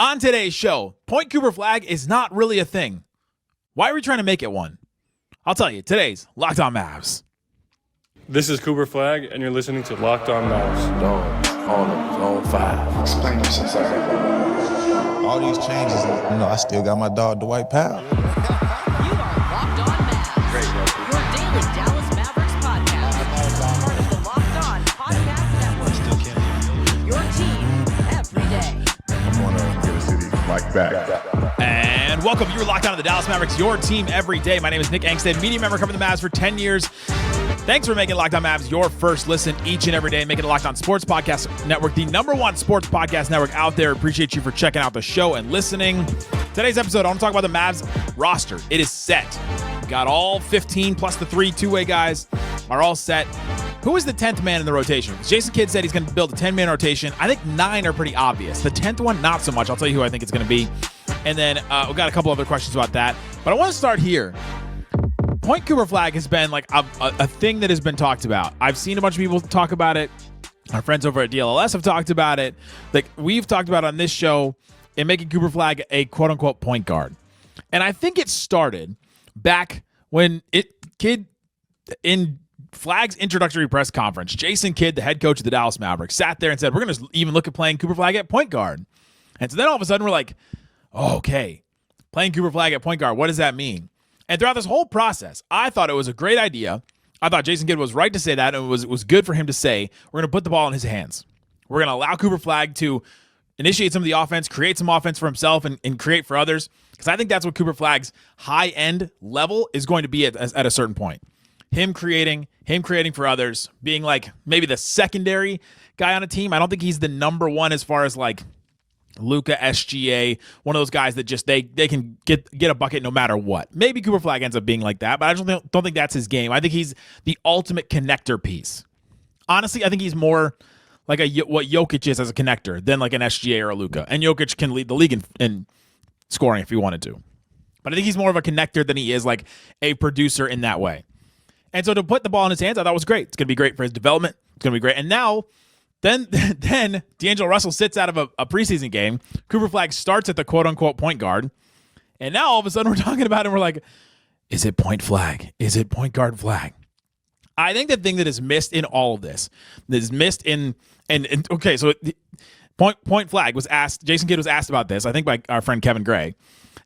On today's show, Point Cooper Flagg is not really a thing. Why are we trying to make it one? I'll tell you, today's Locked On Mavs. This is Cooper Flagg, and you're listening to Locked On Mavs. Zone 5. Explain yourself. All these changes, I still got my dog, Dwight Powell. You are Locked On Mavs, your daily Dallas Mavericks podcast. Part of the Locked On Podcast Network. Your team every day. I'm going to get a city like that. And welcome. You're Locked On to the Dallas Mavericks, your team every day. My name is Nick Angstadt, media member covering the Mavs for 10 years. Thanks for making Locked On Mavs your first listen each and every day. Making it Locked On Sports Podcast Network, the #1 sports podcast network out there. Appreciate you for checking out the show and listening. Today's episode, I want to talk about the Mavs roster. It is set. Got all 15 plus the 3 two-way guys are all set. Who is the 10th man in the rotation? Jason Kidd said he's going to build a 10-man rotation. I think 9 are pretty obvious. The 10th one, not so much. I'll tell you who I think it's going to be. And then we've got a couple other questions about that. But I want to start here. Point Cooper Flagg has been like a thing that has been talked about. I've seen a bunch of people talk about it. Our friends over at DLLS have talked about it. Like we've talked about on this show in making Cooper Flagg a quote-unquote point guard. And I think it started back when Kidd in Flagg's introductory press conference, Jason Kidd, the head coach of the Dallas Mavericks, sat there and said, we're going to even look at playing Cooper Flagg at point guard. And so then all of a sudden we're like, oh, okay, playing Cooper Flagg at point guard, what does that mean? And throughout this whole process, I thought it was a great idea. I thought Jason Kidd was right to say that, and it was good for him to say, we're going to put the ball in his hands. We're going to allow Cooper Flagg to initiate some of the offense, create some offense for himself, and create for others, because I think that's what Cooper Flagg's high-end level is going to be at a certain point. Him creating for others, being like maybe the secondary guy on a team. I don't think he's the number one as far as like Luka, SGA, one of those guys that just they can get a bucket no matter what. Maybe Cooper Flagg ends up being like that, but I don't think that's his game. I think he's the ultimate connector piece. Honestly, I think he's more like what Jokic is as a connector than like an SGA or a Luka. And Jokic can lead the league in scoring if he wanted to. But I think he's more of a connector than he is like a producer in that way. And so to put the ball in his hands, I thought was great. It's going to be great for his development. It's going to be great. And now, then D'Angelo Russell sits out of a preseason game. Cooper Flagg starts at the quote-unquote point guard. And now all of a sudden we're talking about it and we're like, is it point Flagg? Is it point guard Flagg? I think the thing that is missed in all of this, that is missed in, and okay, so point Flagg was asked, Jason Kidd was asked about this, I think by our friend Kevin Gray.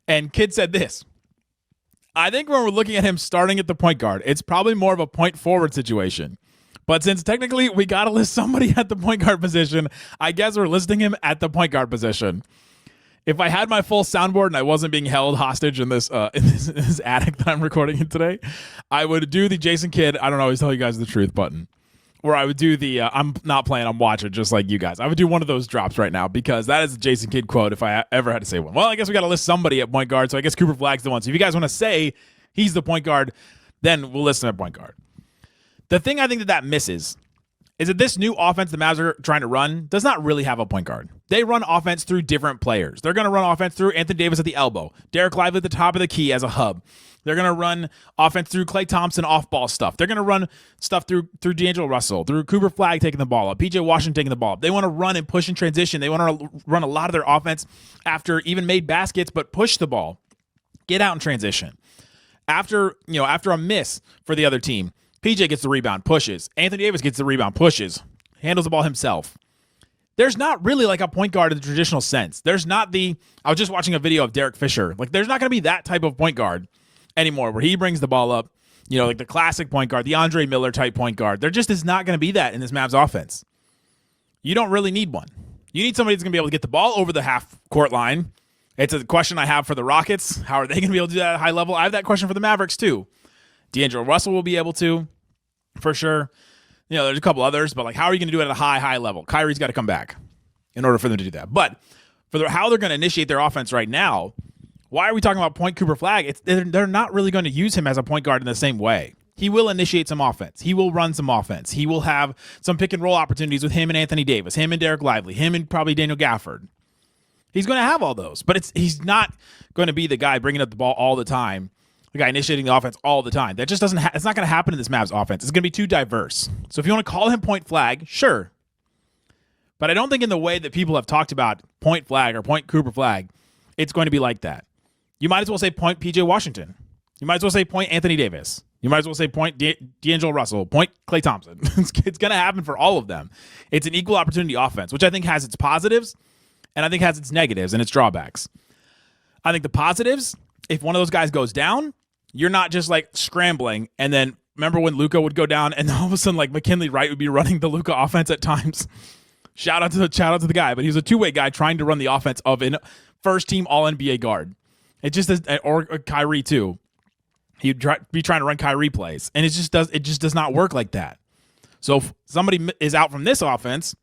And Kidd said this: I think when we're looking at him starting at the point guard, it's probably more of a point forward situation. But since technically we got to list somebody at the point guard position, I guess we're listing him at the point guard position. If I had my full soundboard and I wasn't being held hostage in this attic that I'm recording in today, I would do the Jason Kidd, I don't always tell you guys the truth button. Or I would do the, I'm not playing, I'm watching just like you guys. I would do one of those drops right now because that is a Jason Kidd quote if I ever had to say one. Well, I guess we got to list somebody at point guard, so I guess Cooper Flagg's the one. So if you guys want to say he's the point guard, then we'll list him at point guard. The thing I think that misses is that this new offense the Mavs are trying to run does not really have a point guard. They run offense through different players. They're going to run offense through Anthony Davis at the elbow, Dereck Lively at the top of the key as a hub. They're going to run offense through Klay Thompson off-ball stuff. They're going to run stuff through D'Angelo Russell, through Cooper Flagg taking the ball up, PJ Washington taking the ball up. They want to run and push in transition. They want to run a lot of their offense after even made baskets, but push the ball, get out in transition. After a miss for the other team, PJ gets the rebound, pushes. Anthony Davis gets the rebound, pushes, handles the ball himself. There's not really like a point guard in the traditional sense. There's not I was just watching a video of Derek Fisher. Like there's not going to be that type of point guard anymore where he brings the ball up, like the classic point guard, the Andre Miller type point guard. There just is not going to be that in this Mavs offense. You don't really need one. You need somebody that's going to be able to get the ball over the half court line. It's a question I have for the Rockets. How are they going to be able to do that at a high level? I have that question for the Mavericks too. D'Angelo Russell will be able to, for sure. There's a couple others, but like, how are you going to do it at a high level? Kyrie's got to come back in order for them to do that. But for how they're going to initiate their offense right now, why are we talking about point Cooper Flagg? They're not really going to use him as a point guard in the same way. He will initiate some offense. He will run some offense. He will have some pick and roll opportunities with him and Anthony Davis, him and Dereck Lively, him and probably Daniel Gafford. He's going to have all those, but he's not going to be the guy bringing up the ball all the time, the guy initiating the offense all the time. That just doesn't. It's not going to happen in this Mavs offense. It's going to be too diverse. So if you want to call him point Flagg, sure. But I don't think in the way that people have talked about point Flagg or point Cooper Flagg, it's going to be like that. You might as well say point PJ Washington. You might as well say point Anthony Davis. You might as well say point D'Angelo Russell, point Klay Thompson. It's going to happen for all of them. It's an equal opportunity offense, which I think has its positives and I think has its negatives and its drawbacks. I think the positives, if one of those guys goes down, you're not just like scrambling. And then remember when Luka would go down and all of a sudden like McKinley Wright would be running the Luka offense at times. Shout out to the guy, but he was a two-way guy trying to run the offense of a first-team All-NBA guard. It just does, or Kyrie too. He'd be trying to run Kyrie plays, and it just does not work like that. So if somebody is out from this offense,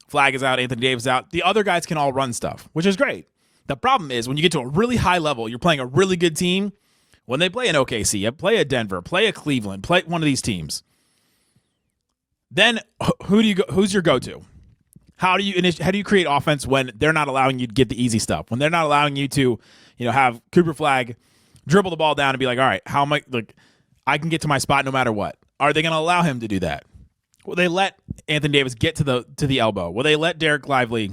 Flagg is out, Anthony Davis is out, the other guys can all run stuff, which is great. The problem is when you get to a really high level, you're playing a really good team. When they play an OKC, play a Denver, play a Cleveland, play one of these teams, then who's your go-to? How do you create offense when they're not allowing you to get the easy stuff? When they're not allowing you to, have Cooper Flagg dribble the ball down and be like, all right, how am I can get to my spot no matter what. Are they going to allow him to do that? Will they let Anthony Davis get to the elbow? Will they let Dereck Lively,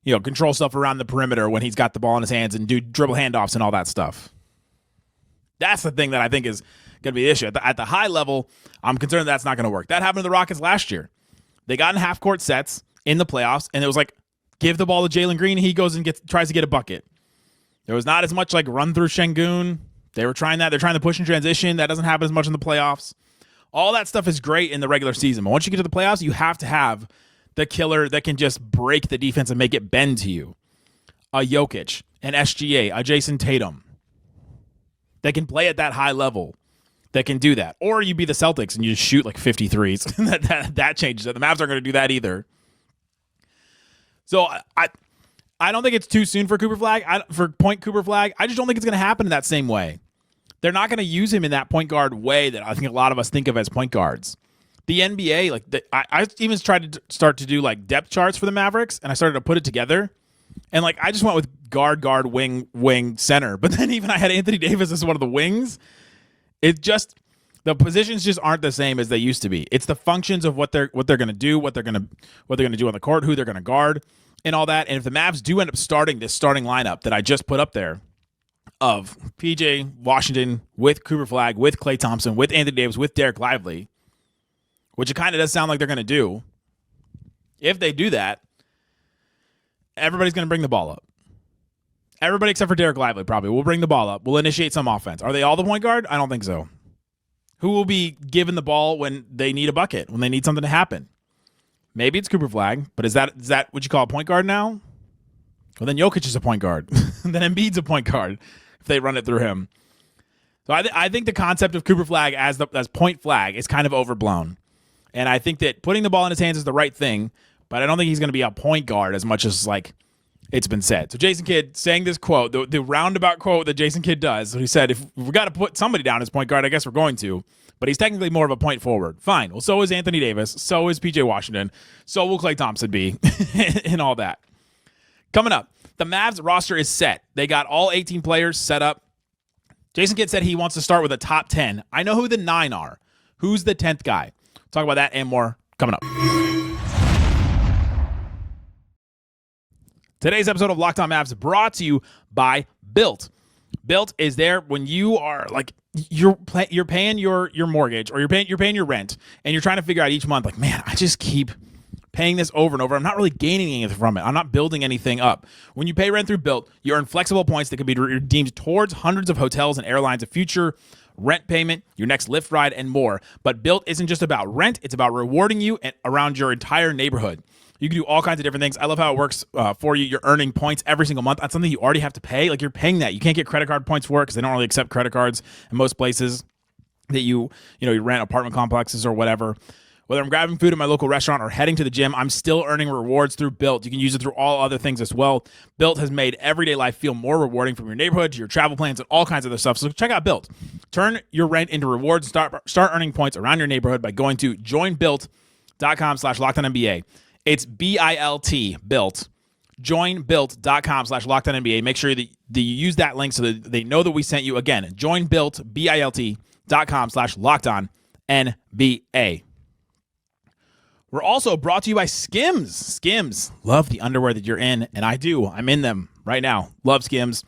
control stuff around the perimeter when he's got the ball in his hands and do dribble handoffs and all that stuff? That's the thing that I think is going to be the issue. At the high level, I'm concerned that's not going to work. That happened to the Rockets last year. They got in half-court sets in the playoffs, and it was like, give the ball to Jalen Green, he goes and tries to get a bucket. There was not as much like run through Şengün. They were trying that. They're trying to push in transition. That doesn't happen as much in the playoffs. All that stuff is great in the regular season. But once you get to the playoffs, you have to have the killer that can just break the defense and make it bend to you. A Jokic, an SGA, a Jason Tatum. They can play at that high level. That can do that. Or you be the Celtics and you just shoot like 53s. that changes it. The Mavs aren't going to do that either. So I don't think it's too soon for Cooper Flagg, for point Cooper Flagg. I just don't think it's going to happen in that same way. They're not going to use him in that point guard way that I think a lot of us think of as point guards. The NBA, I even tried to start to do like depth charts for the Mavericks, and I started to put it together. And I just went with guard, wing, center. But then even I had Anthony Davis as one of the wings. It just, the positions just aren't the same as they used to be. It's the functions of what they're going to do, what they're going to do on the court, who they're going to guard, and all that. And if the Mavs do end up starting this starting lineup that I just put up there of PJ Washington with Cooper Flagg, with Klay Thompson, with Anthony Davis, with Dereck Lively, which it kind of does sound like they're going to do. If they do that, everybody's going to bring the ball up. Everybody except for Dereck Lively probably will bring the ball up. We'll initiate some offense. Are they all the point guard? I don't think so. Who will be given the ball when they need a bucket, when they need something to happen? Maybe it's Cooper Flagg, but is that what you call a point guard now? Well, then Jokic is a point guard. Then Embiid's a point guard if they run it through him. So I think the concept of Cooper Flagg as point Flagg is kind of overblown. And I think that putting the ball in his hands is the right thing, but I don't think he's going to be a point guard as much as it's been said. So Jason Kidd saying this quote, the roundabout quote that Jason Kidd does. So he said, if we got to put somebody down as point guard, I guess we're going to. But he's technically more of a point forward. Fine. Well, so is Anthony Davis. So is PJ Washington. So will Klay Thompson be and all that. Coming up, the Mavs roster is set. They got all 18 players set up. Jason Kidd said he wants to start with a top 10. I know who the 9 are. Who's the 10th guy? Talk about that and more coming up. Today's episode of Locked On Mavs brought to you by Built. Built is there when you are you're paying your mortgage or you're paying your rent and you're trying to figure out each month man, I just keep paying this over and over. I'm not really gaining anything from it. I'm not building anything up. When you pay rent through Built, you earn flexible points that can be redeemed towards hundreds of hotels and airlines, a future rent payment, your next Lyft ride, and more. But Built isn't just about rent. It's about rewarding you and around your entire neighborhood. You can do all kinds of different things. I love how it works for you. You're earning points every single month on something you already have to pay. You're paying that. You can't get credit card points for it because they don't really accept credit cards in most places that you rent apartment complexes or whatever. Whether I'm grabbing food at my local restaurant or heading to the gym, I'm still earning rewards through Built. You can use it through all other things as well. Built has made everyday life feel more rewarding, from your neighborhood to your travel plans and all kinds of other stuff. So check out Built. Turn your rent into rewards. Start earning points around your neighborhood by going to joinbuilt.com/LockedOnNBA. It's BILT, Built. Joinbuilt.com/LockedOnNBA. Make sure that you use that link so that they know that we sent you. Again, joinbuilt.com/LockedOnNBA. We're also brought to you by Skims. Skims. Love the underwear that you're in, and I do. I'm in them right now. Love Skims.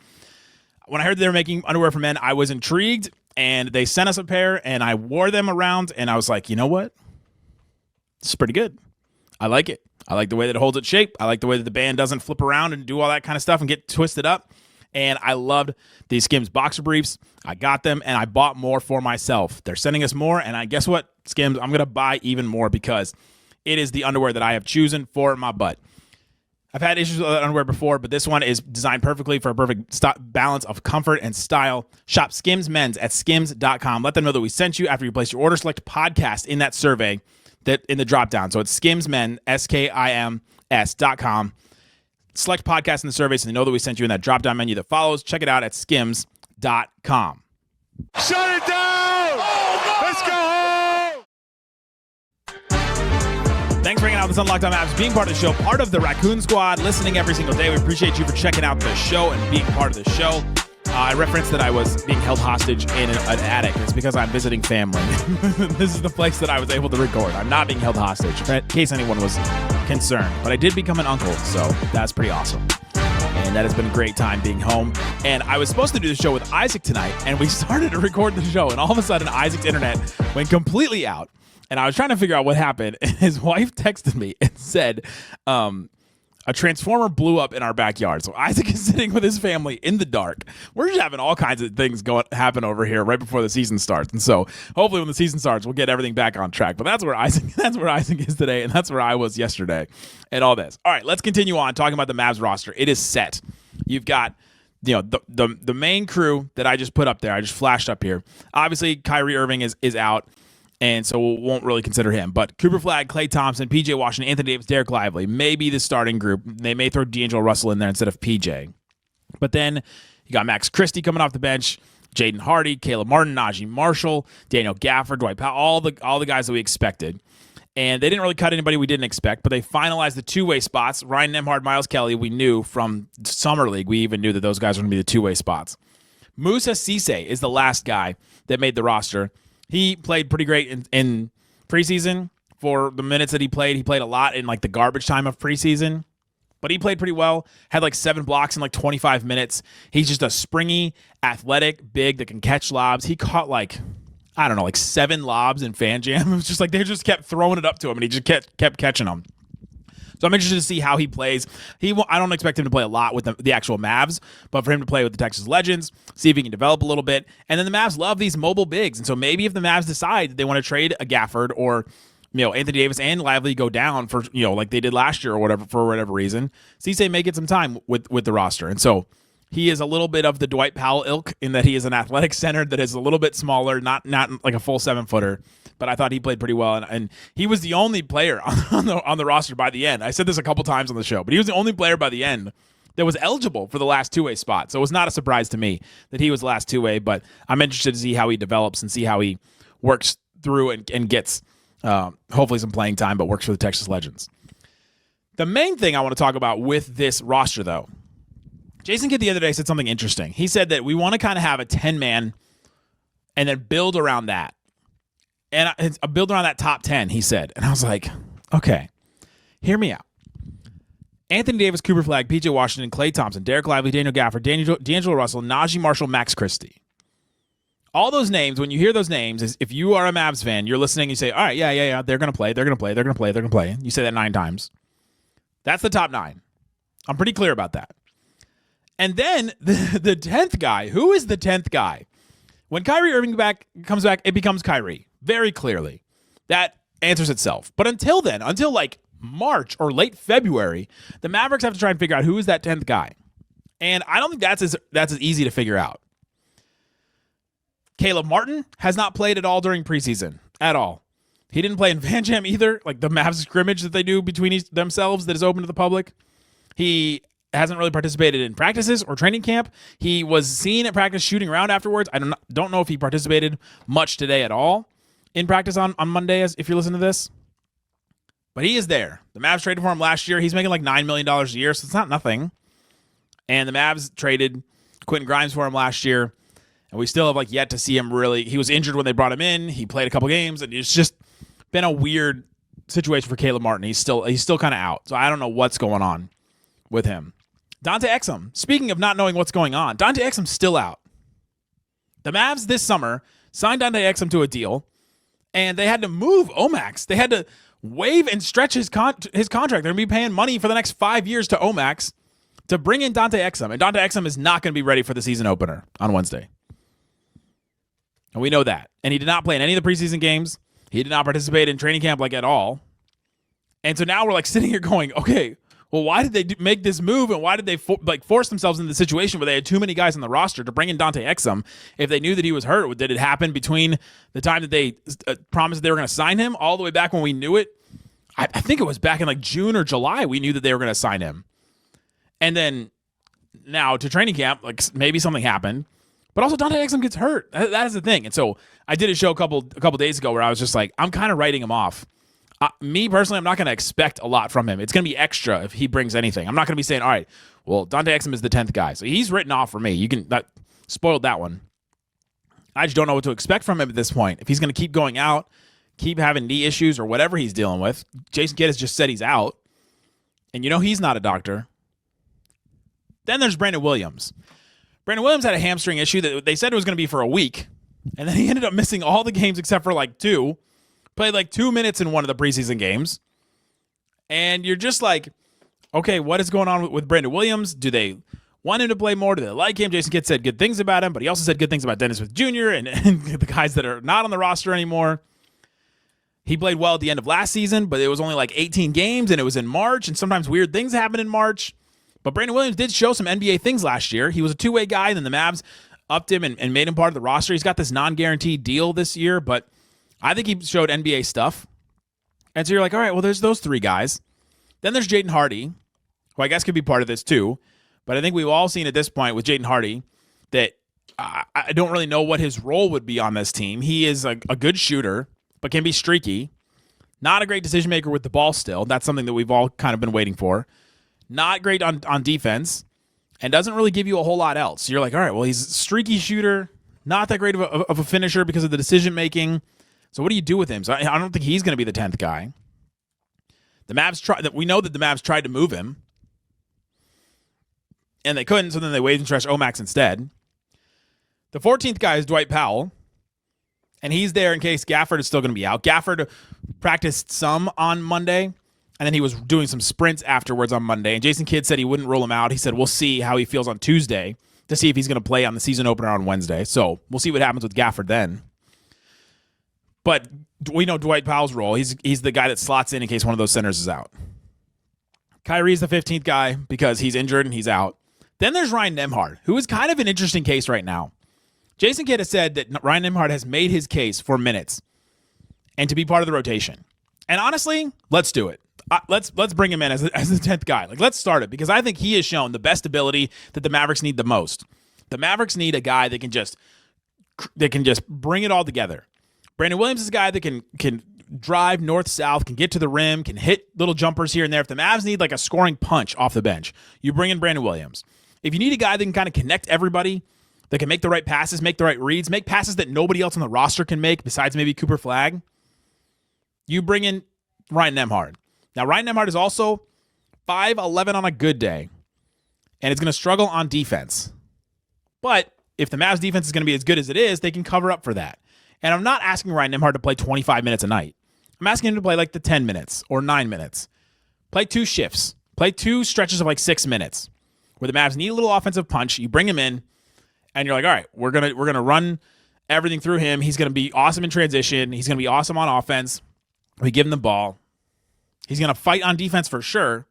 When I heard they were making underwear for men, I was intrigued, and they sent us a pair, and I wore them around, and I was like, you know what? This is pretty good. I like it. I like the way that it holds its shape. I like the way that the band doesn't flip around and do all that kind of stuff and get twisted up. And I loved these Skims boxer briefs. I got them, and I bought more for myself. They're sending us more, and I guess what, Skims? I'm going to buy even more because it is the underwear that I have chosen for my butt. I've had issues with underwear before, but this one is designed perfectly for a perfect balance of comfort and style. Shop Skims Men's at skims.com. Let them know that we sent you after you place your order. Select podcast in that survey that in the drop down. So it's Skims Men, SKIMS.com. Select podcast in the survey so they know that we sent you in that drop down menu that follows. Check it out at skims.com. Shut it down! Let's go home! Thanks for hanging out with us on Locked On Mavs, being part of the show, part of the Raccoon Squad, listening every single day. We appreciate you for checking out the show and being part of the show. I referenced that I was being held hostage in an attic. It's because I'm visiting family. This is the place that I was able to record. I'm not being held hostage, in case anyone was concerned. But I did become an uncle, so that's pretty awesome. And that has been a great time being home. And I was supposed to do the show with Isaac tonight, and we started to record the show, and all of a sudden Isaac's internet went completely out. And I was trying to figure out what happened, and his wife texted me and said, a transformer blew up in our backyard. So Isaac is sitting with his family in the dark. We're just having all kinds of things happen over here right before the season starts. And so hopefully when the season starts, we'll get everything back on track. But that's where Isaac is today, and that's where I was yesterday and all this. All right, let's continue on talking about the Mavs roster. It is set. You've got the main crew that I just put up there. I just flashed up here. Obviously, Kyrie Irving is out. And so we won't really consider him. But Cooper Flagg, Klay Thompson, P.J. Washington, Anthony Davis, Dereck Lively may be the starting group. They may throw D'Angelo Russell in there instead of P.J. But then you got Max Christie coming off the bench, Jaden Hardy, Caleb Martin, Naji Marshall, Daniel Gafford, Dwight Powell, all the guys that we expected. And they didn't really cut anybody we didn't expect, but they finalized the two-way spots. Ryan Nembhard, Miles Kelly, we knew from Summer League. We even knew that those guys were going to be the two-way spots. Musa Cisse is the last guy that made the roster. He played pretty great in preseason for the minutes that he played. He played a lot in like the garbage time of preseason, but he played pretty well. Had like 7 blocks in like 25 minutes. He's just a springy, athletic, big that can catch lobs. He caught like 7 lobs in Fan Jam. It was just like they just kept throwing it up to him, and he just kept catching them. So I'm interested to see how he plays. I don't expect him to play a lot with the actual Mavs, but for him to play with the Texas Legends, see if he can develop a little bit. And then the Mavs love these mobile bigs. And so maybe if the Mavs decide that they want to trade a Gafford or Anthony Davis and Lively go down for like they did last year or whatever for whatever reason, Cisse may get some time with the roster. And so he is a little bit of the Dwight Powell ilk in that he is an athletic center that is a little bit smaller, not like a full 7-footer. But I thought he played pretty well, and he was the only player on the roster by the end. I said this a couple times on the show, but he was the only player by the end that was eligible for the last two-way spot. So it was not a surprise to me that he was the last two-way, but I'm interested to see how he develops and see how he works through and gets hopefully some playing time, but works for the Texas Legends. The main thing I want to talk about with this roster, though, Jason Kidd the other day said something interesting. He said that we want to kind of have a 10-man and then build around that. And a build around that top 10, he said. And I was like, okay, hear me out. Anthony Davis, Cooper Flagg, P.J. Washington, Klay Thompson, Dereck Lively, Daniel Gafford, D'Angelo Russell, Naji Marshall, Max Christie. All those names, when you hear those names, if you are a Mavs fan, you're listening, you say, all right, yeah, they're going to play. You say that 9 times. That's the top 9. I'm pretty clear about that. And then the 10th guy, who is the 10th guy? When Kyrie Irving comes back, it becomes Kyrie. Very clearly. That answers itself. But until then, until like March or late February, the Mavericks have to try and figure out who is that 10th guy. And I don't think that's as easy to figure out. Caleb Martin has not played at all during preseason. At all. He didn't play in Fan Jam either, like the Mavs scrimmage that they do between themselves that is open to the public. He hasn't really participated in practices or training camp. He was seen at practice shooting around afterwards. I don't know if he participated much today at all in practice on Monday, if you're listening to this. But he is there. The Mavs traded for him last year. He's making like $9 million a year, so it's not nothing. And the Mavs traded Quentin Grimes for him last year, and we still have yet to see him really. He was injured when they brought him in. He played a couple games, and it's just been a weird situation for Caleb Martin. He's still kind of out. So I don't know what's going on with him. Dante Exum. Speaking of not knowing what's going on, Dante Exum's still out. The Mavs this summer signed Dante Exum to a deal, and they had to move Omax. They had to waive and stretch his contract. They're going to be paying money for the next 5 years to Omax to bring in Dante Exum. And Dante Exum is not going to be ready for the season opener on Wednesday. And we know that. And he did not play in any of the preseason games. He did not participate in training camp at all. And so now we're sitting here going, okay, well, why did they make this move, and why did they force themselves into the situation where they had too many guys on the roster to bring in Dante Exum if they knew that he was hurt? Did it happen between the time that they promised they were going to sign him all the way back when we knew it? I think it was back in June or July we knew that they were going to sign him. And then now to training camp, maybe something happened. But also Dante Exum gets hurt. That is the thing. And so I did a show a couple days ago where I was just I'm kind of writing him off. Me personally, I'm not going to expect a lot from him. It's going to be extra if he brings anything. I'm not going to be saying, all right, well, Dante Exum is the 10th guy. So he's written off for me. You can spoiled that one. I just don't know what to expect from him at this point. If he's going to keep going out, keep having knee issues or whatever he's dealing with. Jason Kidd has just said he's out. And he's not a doctor. Then there's Brandon Williams. Brandon Williams had a hamstring issue that they said it was going to be for a week. And then he ended up missing all the games except for 2. Played 2 minutes in one of the preseason games. And you're just okay, what is going on with Brandon Williams? Do they want him to play more? Do they like him? Jason Kidd said good things about him, but he also said good things about Dennis Smith Jr. and the guys that are not on the roster anymore. He played well at the end of last season, but it was only 18 games, and it was in March, and sometimes weird things happen in March. But Brandon Williams did show some NBA things last year. He was a two-way guy, and then the Mavs upped him and made him part of the roster. He's got this non-guaranteed deal this year, but I think he showed NBA stuff. And so you're all right, well, there's those 3 guys. Then there's Jaden Hardy, who I guess could be part of this too. But I think we've all seen at this point with Jaden Hardy that I don't really know what his role would be on this team. He is a good shooter, but can be streaky. Not a great decision maker with the ball still. That's something that we've all kind of been waiting for. Not great on defense, and doesn't really give you a whole lot else. So you're all right, well, he's a streaky shooter, not that great of a finisher because of the decision making. So what do you do with him? So I don't think he's going to be the 10th guy. The Mavs we know that the Mavs tried to move him, and they couldn't, so then they waived and stretched Omax instead. The 14th guy is Dwight Powell, and he's there in case Gafford is still going to be out. Gafford practiced some on Monday, and then he was doing some sprints afterwards on Monday, and Jason Kidd said he wouldn't rule him out. He said we'll see how he feels on Tuesday to see if he's going to play on the season opener on Wednesday. So we'll see what happens with Gafford then. But we know Dwight Powell's role. He's the guy that slots in case one of those centers is out. Kyrie's the 15th guy because he's injured and he's out. Then there's Ryan Nembhard, who is kind of an interesting case right now. Jason Kidd has said that Ryan Nembhard has made his case for minutes and to be part of the rotation. And honestly, let's do it. Let's bring him in as the 10th guy. Let's start it because I think he has shown the best ability that the Mavericks need the most. The Mavericks need a guy that can just bring it all together. Brandon Williams is a guy that can drive north-south, can get to the rim, can hit little jumpers here and there. If the Mavs need a scoring punch off the bench, you bring in Brandon Williams. If you need a guy that can kind of connect everybody, that can make the right passes, make the right reads, make passes that nobody else on the roster can make besides maybe Cooper Flagg, you bring in Ryan Nembhard. Now, Ryan Nembhard is also 5'11" on a good day, and it's going to struggle on defense. But if the Mavs defense is going to be as good as it is, they can cover up for that. And I'm not asking Ryan Nembhard to play 25 minutes a night. I'm asking him to play the 10 minutes or 9 minutes. Play 2 shifts. Play 2 stretches of 6 minutes where the Mavs need a little offensive punch. You bring him in, and you're all right, we're gonna run everything through him. He's going to be awesome in transition. He's going to be awesome on offense. We give him the ball. He's going to fight on defense for sure,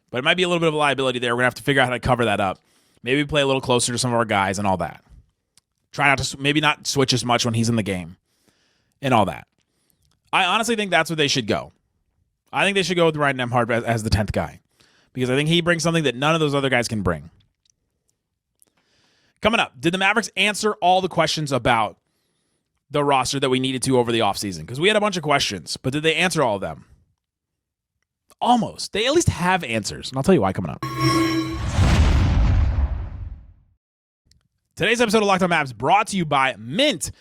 but it might be a little bit of a liability there. We're going to have to figure out how to cover that up. Maybe play a little closer to some of our guys and all that. Try not to maybe not switch as much when he's in the game and all that. I honestly think that's where they should go. I think they should go with Ryan Nembhard as the 10th guy because I think he brings something that none of those other guys can bring. Coming up, did the Mavericks answer all the questions about the roster that we needed to over the offseason? Because we had a bunch of questions, but did they answer all of them? Almost. They at least have answers, and I'll tell you why coming up. Today's episode of Locked On Mavs brought to you by Mint.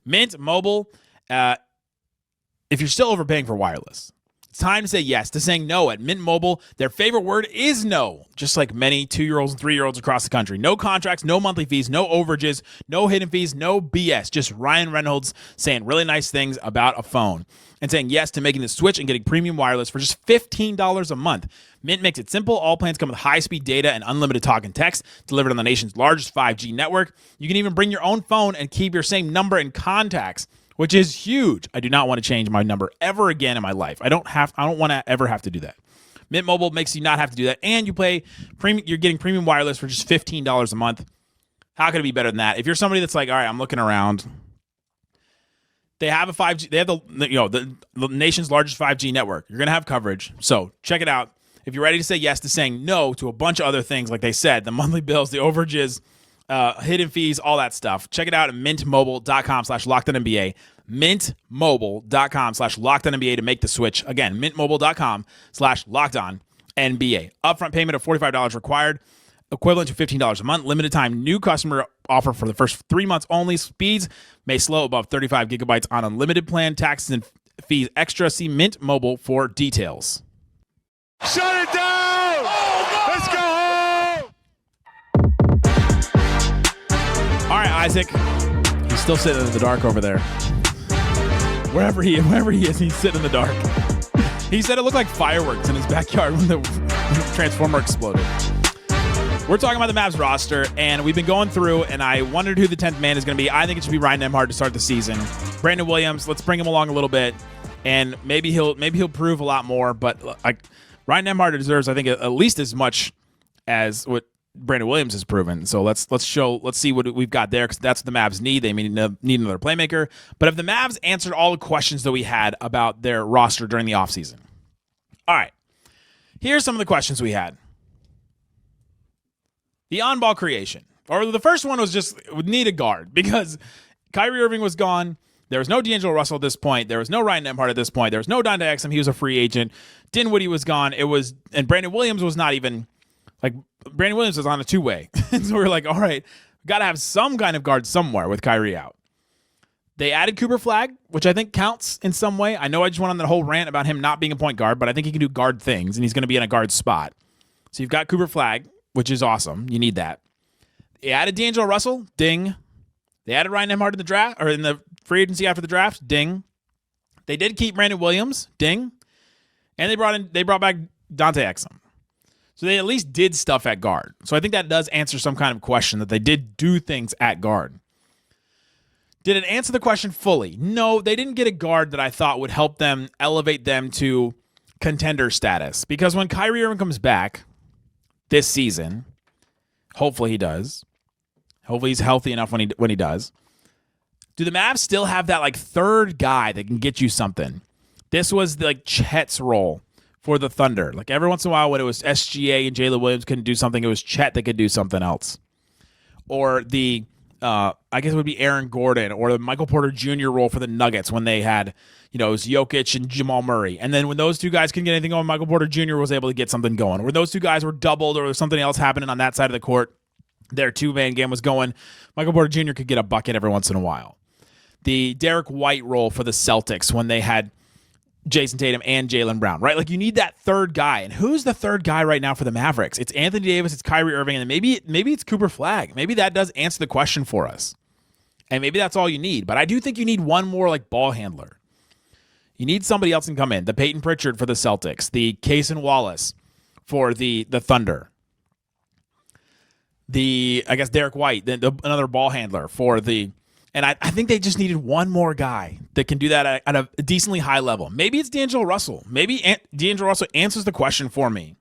Mint Mobile. If you're still overpaying for wireless, It's time to say yes to saying no at Mint Mobile. Their favorite word is no, just like many 2-year-olds and 3-year-olds across the country. No contracts, no monthly fees, no overages, no hidden fees, no BS. Just Ryan Reynolds saying really nice things about a phone and saying yes to making the switch and getting premium wireless for just $15 a month. Mint makes it simple. All plans come with high-speed data and unlimited talk and text delivered on the nation's largest 5G network. You can even bring your own phone and keep your same number and contacts, which is huge. I do not want to change my number ever again in my life. I don't want to ever have to do that. Mint Mobile makes you not have to do that, and you're getting premium wireless for just $15 a month. How could it be better than that? If you're somebody that's like, all right, I'm looking around. They have a 5G. They have the nation's largest 5G network. You're gonna have coverage. So check it out. If you're ready to say yes to saying no to a bunch of other things, like they said, the monthly bills, the overages, hidden fees, all that stuff. Check it out at mintmobile.com/LockedOnNBA. Mintmobile.com/LockedOnNBA to make the switch. Again, mintmobile.com/LockedOnNBA. Upfront payment of $45 required, equivalent to $15 a month. Limited time new customer offer for the first 3 months only. Speeds may slow above 35 gigabytes on unlimited plan. Taxes and fees extra. See Mint Mobile for details. Shut it down! Let's go home! All right, Isaac. He's still sitting in the dark over there. Wherever he is, he's sitting in the dark. He said it looked like fireworks in his backyard when the Transformer exploded. We're talking about the Mavs roster, and we've been going through, and I wondered who the 10th man is going to be. I think it should be Ryan Nembhard to start the season. Brandon Williams, let's bring him along a little bit, and maybe he'll prove a lot more. But Ryan Nembhard deserves, I think, at least as much as what Brandon Williams has proven. So let's see what we've got there, because that's what the Mavs need. They need another playmaker. But if the Mavs answered all the questions that we had about their roster during the offseason. All right. Here's some of the questions we had. The on-ball creation. Or the first one was just, would need a guard, because Kyrie Irving was gone. There was no D'Angelo Russell at this point. There was no Ryan Nembhard at this point. There was no Dante Exum. He was a free agent. Dinwiddie was gone. And Brandon Williams was not even, Brandon Williams was on a two-way. So we're like, all right, got to have some kind of guard somewhere with Kyrie out. They added Cooper Flagg, which I think counts in some way. I know I just went on that whole rant about him not being a point guard, but I think he can do guard things, and he's going to be in a guard spot. So you've got Cooper Flagg, which is awesome. You need that. They added D'Angelo Russell. Ding. They added Ryan Nembhard in the draft, or in the free agency after the draft. Ding. They did keep Brandon Williams. Ding. And they brought back Dante Exum. So they at least did stuff at guard. So I think that does answer some kind of question that they did do things at guard. Did it answer the question fully? No, they didn't get a guard that I thought would help them elevate them to contender status. Because when Kyrie Irving comes back this season, hopefully he does. Hopefully he's healthy enough when he does. Do the Mavs still have that third guy that can get you something? This was Chet's role for the Thunder. Every once in a while when it was SGA and Jalen Williams couldn't do something, it was Chet that could do something else. Or the I guess it would be Aaron Gordon, or the Michael Porter Jr. role for the Nuggets when they had, it was Jokic and Jamal Murray. And then when those two guys couldn't get anything going, Michael Porter Jr. was able to get something going. When those two guys were doubled or there was something else happening on that side of the court, their two-man game was going, Michael Porter Jr. could get a bucket every once in a while. The Derek White role for the Celtics when they had Jason Tatum and Jaylen Brown, right? You need that third guy. And who's the third guy right now for the Mavericks? It's Anthony Davis, it's Kyrie Irving, and then maybe it's Cooper Flagg. Maybe that does answer the question for us. And maybe that's all you need. But I do think you need one more ball handler. You need somebody else to come in. The Peyton Pritchard for the Celtics. The Cason Wallace for the Thunder. I guess Derek White, another ball handler for the... And I think they just needed one more guy that can do that at a decently high level. Maybe it's D'Angelo Russell. Maybe D'Angelo Russell answers the question for me.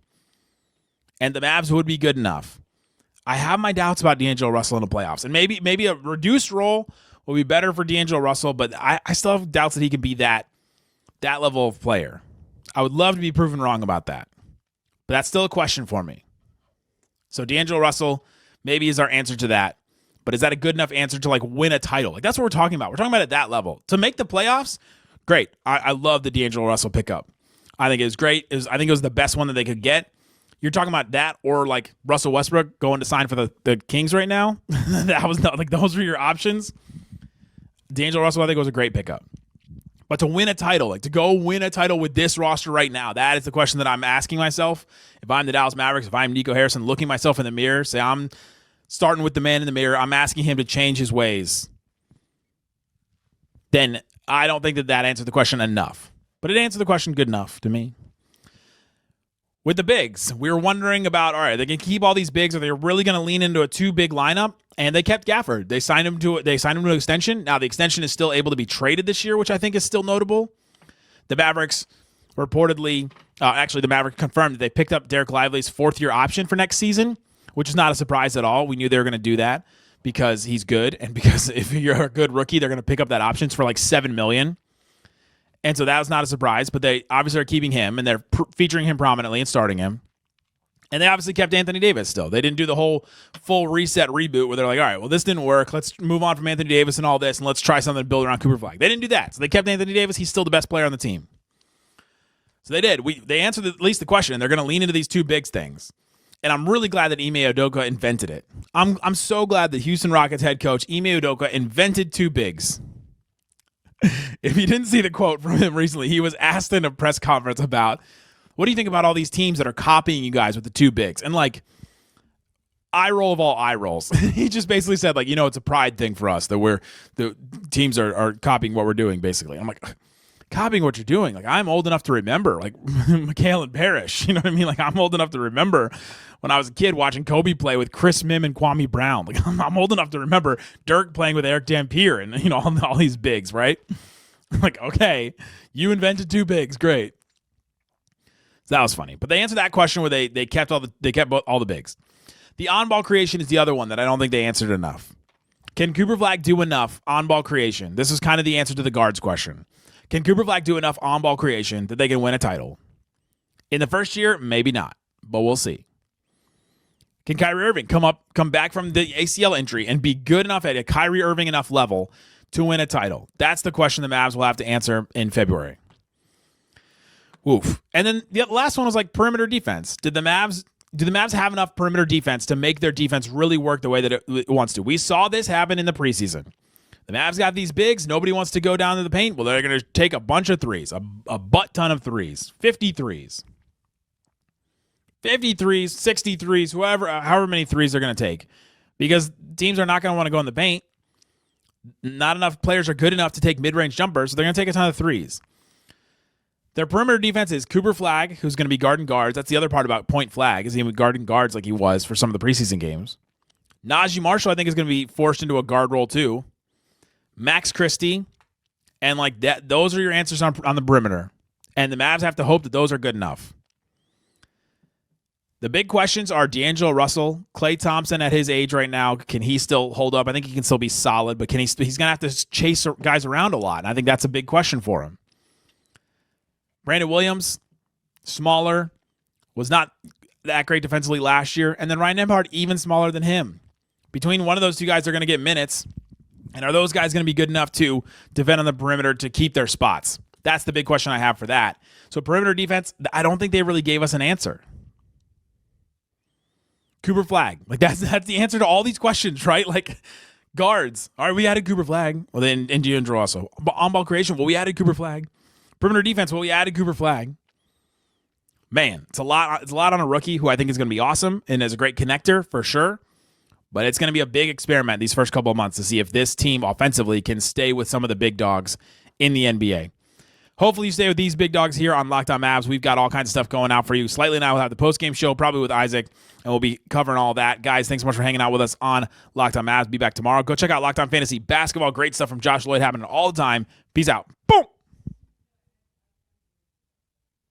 And the Mavs would be good enough. I have my doubts about D'Angelo Russell in the playoffs. And maybe a reduced role will be better for D'Angelo Russell, but I still have doubts that he can be that level of player. I would love to be proven wrong about that. But that's still a question for me. So D'Angelo Russell maybe is our answer to that. But is that a good enough answer to win a title? That's what we're talking about. We're talking about at that level. To make the playoffs, great. I love the D'Angelo Russell pickup. I think it was great. I think it was the best one that they could get. You're talking about that or Russell Westbrook going to sign for the Kings right now. That was not those were your options. D'Angelo Russell, I think, was a great pickup. But to win a title, like to go win a title with this roster right now, that is the question that I'm asking myself. If I'm the Dallas Mavericks, if I'm Nico Harrison, looking myself in the mirror, say I'm starting with the man in the mirror, I'm asking him to change his ways, then I don't think that answered the question enough. But it answered the question good enough to me. With the bigs, we were wondering about, all right, they can keep all these bigs. Are they really going to lean into a 2-big lineup? And they kept Gafford. They signed him to an extension. Now the extension is still able to be traded this year, which I think is still notable. The Mavericks reportedly, the Mavericks confirmed that they picked up Dereck Lively's 4th-year option for next season, which is not a surprise at all. We knew they were going to do that because he's good, and because if you're a good rookie, they're going to pick up that option for like $7 million. And so that was not a surprise, but they obviously are keeping him, and they're featuring him prominently and starting him. And they obviously kept Anthony Davis still. They didn't do the whole full reset reboot where they're like, all right, well, this didn't work. Let's move on from Anthony Davis and all this, and let's try something to build around Cooper Flagg. They didn't do that. So they kept Anthony Davis. He's still the best player on the team. So they did. They answered at least the question, and they're going to lean into these 2 bigs things. And I'm really glad that Ime Udoka invented it. I'm so glad that Houston Rockets head coach Ime Udoka invented 2 bigs. If you didn't see the quote from him recently, he was asked in a press conference about, what do you think about all these teams that are copying you guys with the 2 bigs? And like, eye roll of all eye rolls. He just basically said, like, it's a pride thing for us that the teams are copying what we're doing, basically. I'm like, copying what you're doing? Like, I'm old enough to remember, like, Mikhail and Parrish. You know what I mean? Like, I'm old enough to remember when I was a kid watching Kobe play with Chris Mim and Kwame Brown. Like, I'm old enough to remember Dirk playing with Eric Dampier and, all these bigs, right? Like, okay, you invented 2 bigs. Great. So that was funny. But they answered that question where they kept all the bigs. The on-ball creation is the other one that I don't think they answered enough. Can Cooper Flagg do enough on-ball creation? This is kind of the answer to the guards question. Can Cooper Flagg do enough on-ball creation that they can win a title? In the first year, maybe not, but we'll see. Can Kyrie Irving come back from the ACL injury and be good enough at a Kyrie Irving enough level to win a title? That's the question the Mavs will have to answer in February. Oof. And then the last one was like perimeter defense. Do the Mavs have enough perimeter defense to make their defense really work the way that it wants to? We saw this happen in the preseason. The Mavs got these bigs. Nobody wants to go down to the paint. Well, they're going to take a bunch of threes, a butt ton of threes, 50 threes. 50 threes, 60 threes, however many threes they're going to take. Because teams are not going to want to go in the paint. Not enough players are good enough to take mid-range jumpers, so they're going to take a ton of threes. Their perimeter defense is Cooper Flagg, who's going to be guarding guards. That's the other part about Point Flagg, is he was guarding guards like he was for some of the preseason games. Naji Marshall, I think, is going to be forced into a guard role too. Max Christie, and like that. Those are your answers on the perimeter. And the Mavs have to hope that those are good enough. The big questions are D'Angelo Russell, Klay Thompson at his age right now. Can he still hold up? I think he can still be solid, but he's going to have to chase guys around a lot. And I think that's a big question for him. Brandon Williams, smaller, was not that great defensively last year. And then Ryan Nembhard, even smaller than him. Between one of those 2 guys, they're going to get minutes. And are those guys going to be good enough to defend on the perimeter to keep their spots? That's the big question I have for that. So perimeter defense, I don't think they really gave us an answer. Cooper Flagg. Like that's the answer to all these questions, right? Like guards. All right, we added Cooper Flagg. Well, then D'Angelo also. On-ball creation. Well, we added Cooper Flagg. Perimeter defense. Well, we added Cooper Flagg. Man, it's a lot on a rookie who I think is going to be awesome and is a great connector for sure. But it's going to be a big experiment these first couple of months to see if this team offensively can stay with some of the big dogs in the NBA. Hopefully you stay with these big dogs here on Locked On Mavs. We've got all kinds of stuff going out for you. Slightly now we'll have the post-game show, probably with Isaac, and we'll be covering all that. Guys, thanks so much for hanging out with us on Locked On Mavs. Be back tomorrow. Go check out Locked On Fantasy Basketball. Great stuff from Josh Lloyd happening all the time. Peace out. Boom!